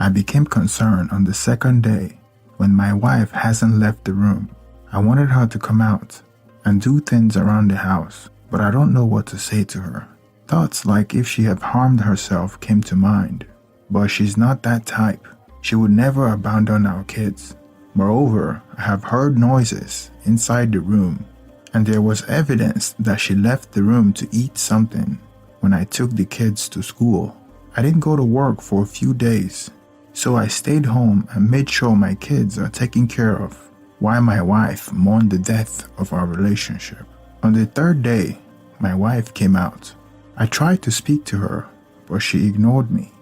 I became concerned on the second day when my wife hasn't left the room. I wanted her to come out and do things around the house, but I don't know what to say to her. Thoughts like if she had harmed herself came to mind, but she's not that type. She would never abandon our kids. Moreover, I have heard noises inside the room, and there was evidence that she left the room to eat something when I took the kids to school. I didn't go to work for a few days, so I stayed home and made sure my kids are taken care of while my wife mourned the death of our relationship. On the third day, my wife came out. I tried to speak to her, but she ignored me.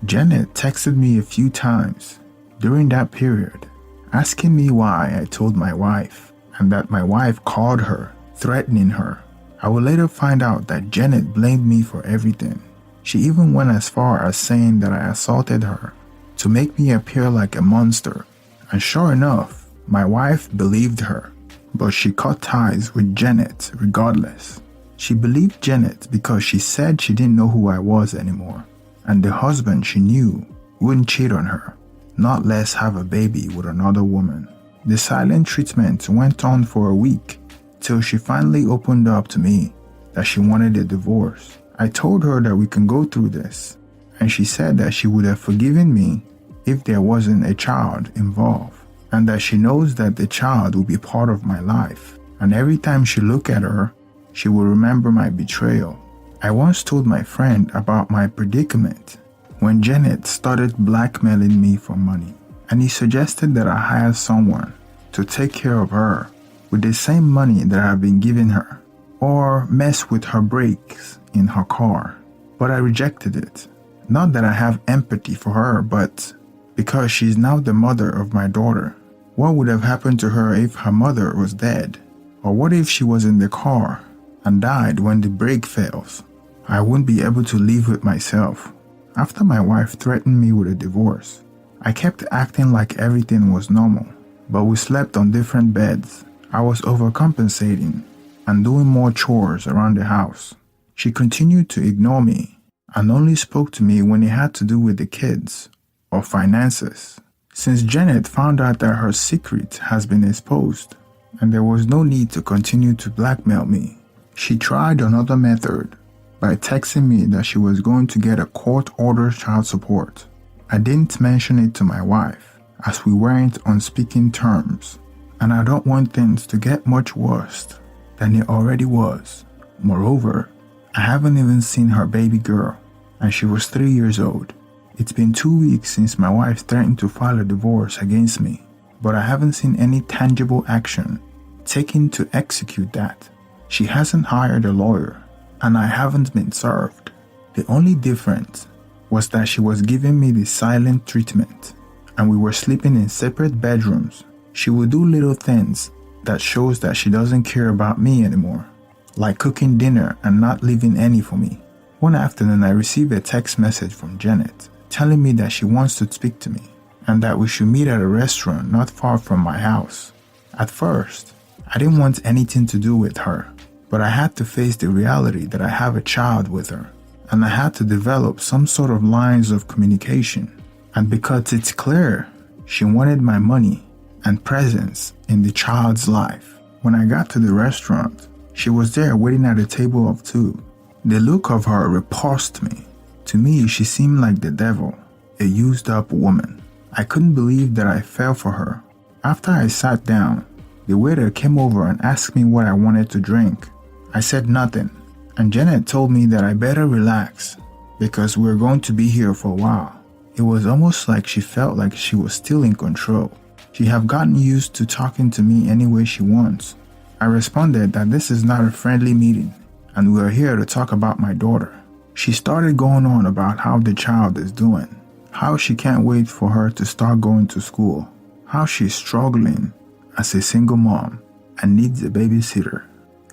Janet texted me a few times during that period, asking me why I told my wife, and that my wife called her, threatening her. I would later find out that Janet blamed me for everything. She even went as far as saying that I assaulted her to make me appear like a monster. And sure enough, my wife believed her, but she cut ties with Janet regardless. She believed Janet because she said she didn't know who I was anymore, and the husband she knew wouldn't cheat on her, not less have a baby with another woman. The silent treatment went on for a week till she finally opened up to me that she wanted a divorce. I told her that we can go through this, and she said that she would have forgiven me if there wasn't a child involved, and that she knows that the child will be part of my life, and every time she look at her, she will remember my betrayal. I once told my friend about my predicament when Janet started blackmailing me for money, and he suggested that I hire someone to take care of her with the same money that I've been giving her, or mess with her brakes in her car. But I rejected it. Not that I have empathy for her, but because she's now the mother of my daughter. What would have happened to her if her mother was dead? Or what if she was in the car and died when the brake fails? I wouldn't be able to live with myself. After my wife threatened me with a divorce, I kept acting like everything was normal, but we slept on different beds. I was overcompensating and doing more chores around the house. She continued to ignore me and only spoke to me when it had to do with the kids or finances. Since Janet found out that her secret has been exposed and there was no need to continue to blackmail me, she tried another method by texting me that she was going to get a court-ordered child support. I didn't mention it to my wife as we weren't on speaking terms, and I don't want things to get much worse than it already was. Moreover, I haven't even seen her baby girl, and she was 3 years old. It's been 2 weeks since my wife threatened to file a divorce against me, but I haven't seen any tangible action taken to execute that. She hasn't hired a lawyer, and I haven't been served. The only difference was that she was giving me the silent treatment, and we were sleeping in separate bedrooms. She would do little things that shows that she doesn't care about me anymore, like cooking dinner and not leaving any for me. One afternoon, I received a text message from Janet telling me that she wants to speak to me and that we should meet at a restaurant not far from my house. At first, I didn't want anything to do with her, but I had to face the reality that I have a child with her, and I had to develop some sort of lines of communication. And because it's clear she wanted my money and presence in the child's life. When I got to the restaurant, she was there waiting at a table of two. The look of her repulsed me. To me, she seemed like the devil, a used-up woman. I couldn't believe that I fell for her. After I sat down, the waiter came over and asked me what I wanted to drink. I said nothing, and Janet told me that I better relax because we're going to be here for a while. It was almost like she felt like she was still in control. She had gotten used to talking to me any way she wants. I responded that this is not a friendly meeting, and we're here to talk about my daughter. She started going on about how the child is doing, how she can't wait for her to start going to school, how she's struggling as a single mom and needs a babysitter.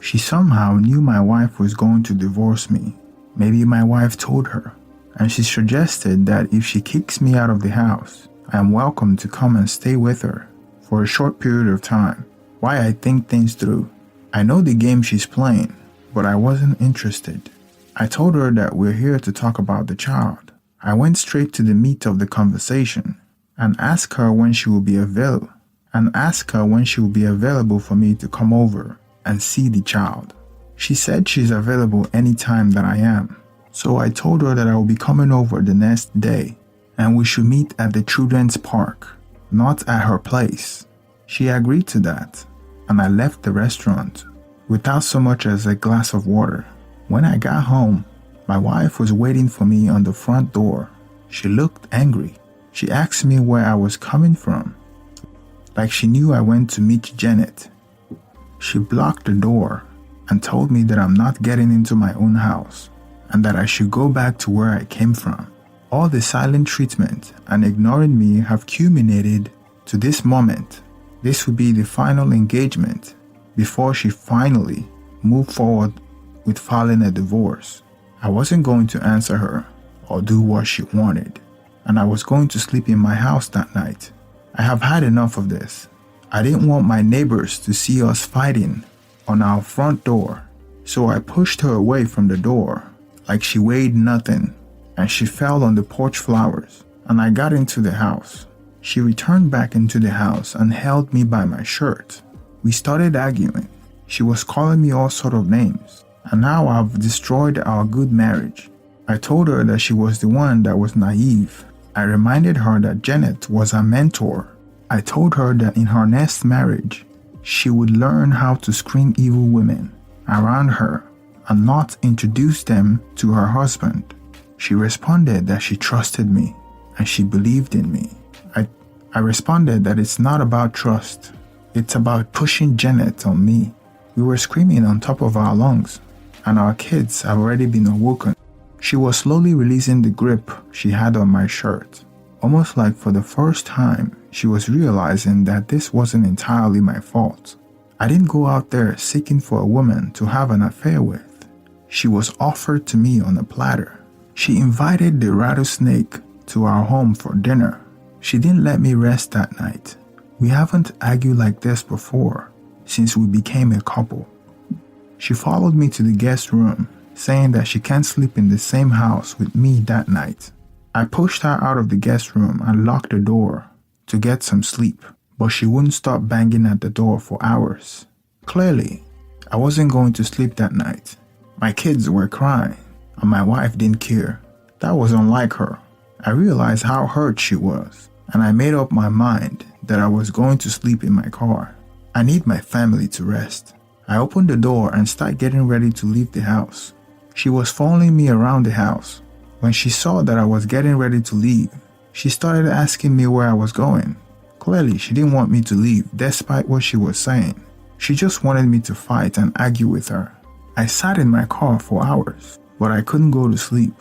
She somehow knew my wife was going to divorce me. Maybe my wife told her, and she suggested that if she kicks me out of the house, I am welcome to come and stay with her for a short period of time while I think things through. I know the game she's playing, but I wasn't interested. I told her that we're here to talk about the child, I went straight to the meat of the conversation and asked her when she will be available for me to come over and see the child. She said she's available anytime that I am. So I told her that I will be coming over the next day and we should meet at the children's park, not at her place. She agreed to that, and I left the restaurant without so much as a glass of water. When I got home, my wife was waiting for me on the front door. She looked angry. She asked me where I was coming from, like she knew I went to meet Janet. She blocked the door and told me that I'm not getting into my own house and that I should go back to where I came from. All the silent treatment and ignoring me have culminated to this moment. This would be the final engagement before she finally moved forward with filing a divorce. I wasn't going to answer her or do what she wanted, and I was going to sleep in my house that night. I have had enough of this. I didn't want my neighbors to see us fighting on our front door, so I pushed her away from the door like she weighed nothing, and she fell on the porch flowers, and I got into the house. She returned back into the house and held me by my shirt. We started arguing. She was calling me all sort of names, and now I've destroyed our good marriage. I told her that she was the one that was naive. I reminded her that Janet was her mentor. I told her that in her next marriage, she would learn how to screen evil women around her and not introduce them to her husband. She responded that she trusted me and she believed in me. I responded that it's not about trust. It's about pushing Janet on me. We were screaming on top of our lungs, and our kids have already been awoken. She was slowly releasing the grip she had on my shirt. Almost like for the first time, she was realizing that this wasn't entirely my fault. I didn't go out there seeking for a woman to have an affair with. She was offered to me on a platter. She invited the rattlesnake to our home for dinner. She didn't let me rest that night. We haven't argued like this before since we became a couple. She followed me to the guest room, saying that she can't sleep in the same house with me that night. I pushed her out of the guest room and locked the door to get some sleep, but she wouldn't stop banging at the door for hours. Clearly, I wasn't going to sleep that night. My kids were crying, and my wife didn't care. That was unlike her. I realized how hurt she was, and I made up my mind that I was going to sleep in my car. I need my family to rest. I opened the door and started getting ready to leave the house. She was following me around the house. When she saw that I was getting ready to leave, she started asking me where I was going. Clearly, she didn't want me to leave despite what she was saying. She just wanted me to fight and argue with her. I sat in my car for hours, but I couldn't go to sleep.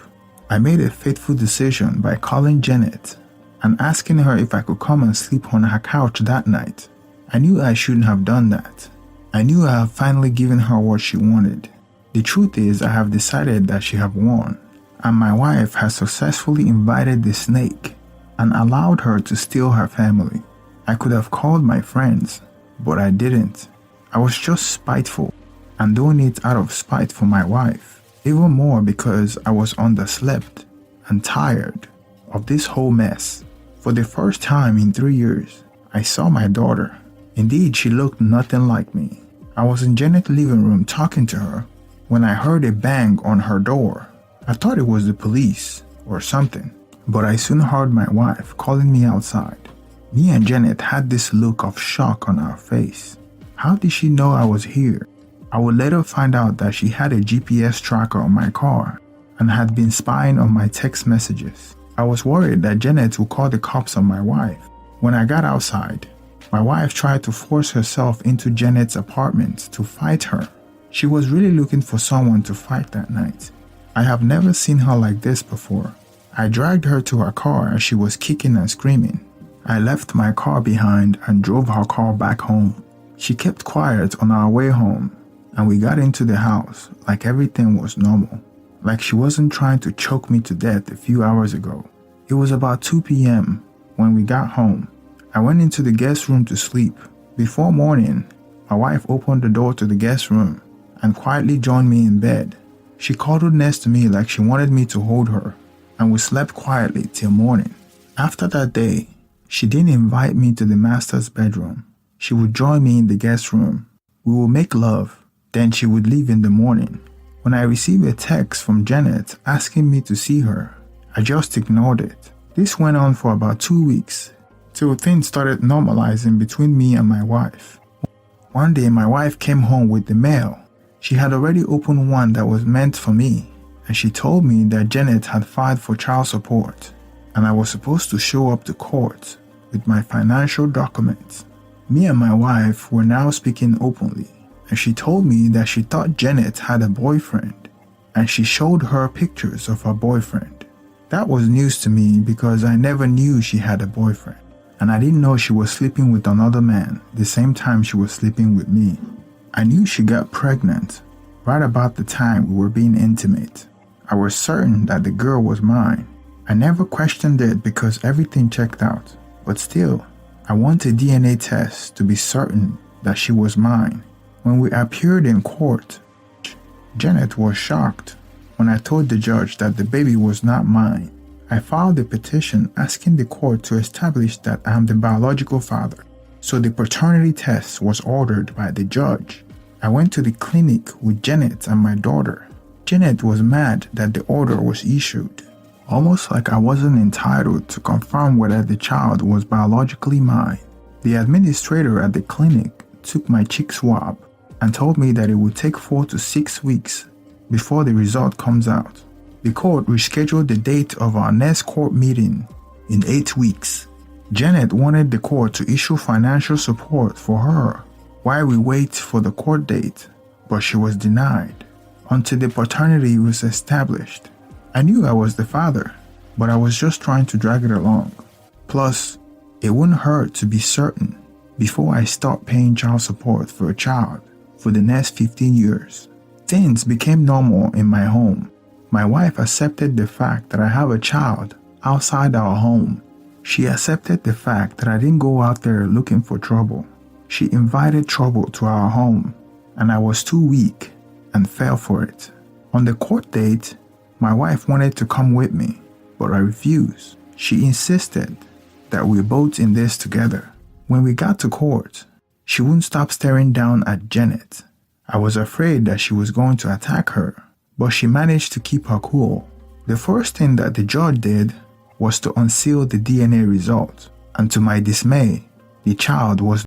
I made a fateful decision by calling Janet and asking her if I could come and sleep on her couch that night. I knew I shouldn't have done that. I knew I had finally given her what she wanted. The truth is, I have decided that she have won, and my wife has successfully invited the snake and allowed her to steal her family. I could have called my friends, but I didn't. I was just spiteful and doing it out of spite for my wife. Even more because I was underslept and tired of this whole mess. For the first time in 3 years, I saw my daughter. Indeed, she looked nothing like me. I was in Janet's living room talking to her when I heard a bang on her door. I thought it was the police or something, but I soon heard my wife calling me outside. Me and Janet had this look of shock on our face. How did she know I was here? I would later find out that she had a GPS tracker on my car and had been spying on my text messages. I was worried that Janet would call the cops on my wife. When I got outside, my wife tried to force herself into Janet's apartment to fight her. She was really looking for someone to fight that night. I have never seen her like this before. I dragged her to her car as she was kicking and screaming. I left my car behind and drove her car back home. She kept quiet on our way home, and we got into the house like everything was normal, like she wasn't trying to choke me to death a few hours ago. It was about 2 p.m. when we got home. I went into the guest room to sleep. Before morning, my wife opened the door to the guest room and quietly joined me in bed. She cuddled next to me like she wanted me to hold her. and we slept quietly till morning. After that day, she didn't invite me to the master's bedroom. She would join me in the guest room. We would make love, then she would leave in the morning. When I received a text from Janet asking me to see her, I just ignored it. This went on for about 2 weeks, till things started normalizing between me and my wife. One day my wife came home with the mail. She had already opened one that was meant for me, and she told me that Janet had filed for child support, and I was supposed to show up to court with my financial documents. Me and my wife were now speaking openly, and she told me that she thought Janet had a boyfriend, and she showed her pictures of her boyfriend. That was news to me because I never knew she had a boyfriend, and I didn't know she was sleeping with another man the same time she was sleeping with me. I knew she got pregnant right about the time we were being intimate. I was certain that the girl was mine. I never questioned it because everything checked out, but still, I wanted a DNA test to be certain that she was mine. When we appeared in court, Janet was shocked when I told the judge that the baby was not mine. I filed a petition asking the court to establish that I am the biological father, so the paternity test was ordered by the judge. I went to the clinic with Janet and my daughter. Janet was mad that the order was issued, almost like I wasn't entitled to confirm whether the child was biologically mine. The administrator at the clinic took my cheek swab and told me that it would take 4 to 6 weeks before the result comes out. The court rescheduled the date of our next court meeting in 8 weeks. Janet wanted the court to issue financial support for her while we wait for the court date, but she was denied until the paternity was established. I knew I was the father, but I was just trying to drag it along. Plus, it wouldn't hurt to be certain before I stopped paying child support for a child for the next 15 years. Things became normal in my home. My wife accepted the fact that I have a child outside our home. She accepted the fact that I didn't go out there looking for trouble. She invited trouble to our home, and I was too weak and fell for it. On the court date, my wife wanted to come with me, but I refused. She insisted that we're both in this together. When we got to court, she wouldn't stop staring down at Janet. I was afraid that she was going to attack her, but she managed to keep her cool. The first thing that the judge did was to unseal the DNA result, and to my dismay, the child was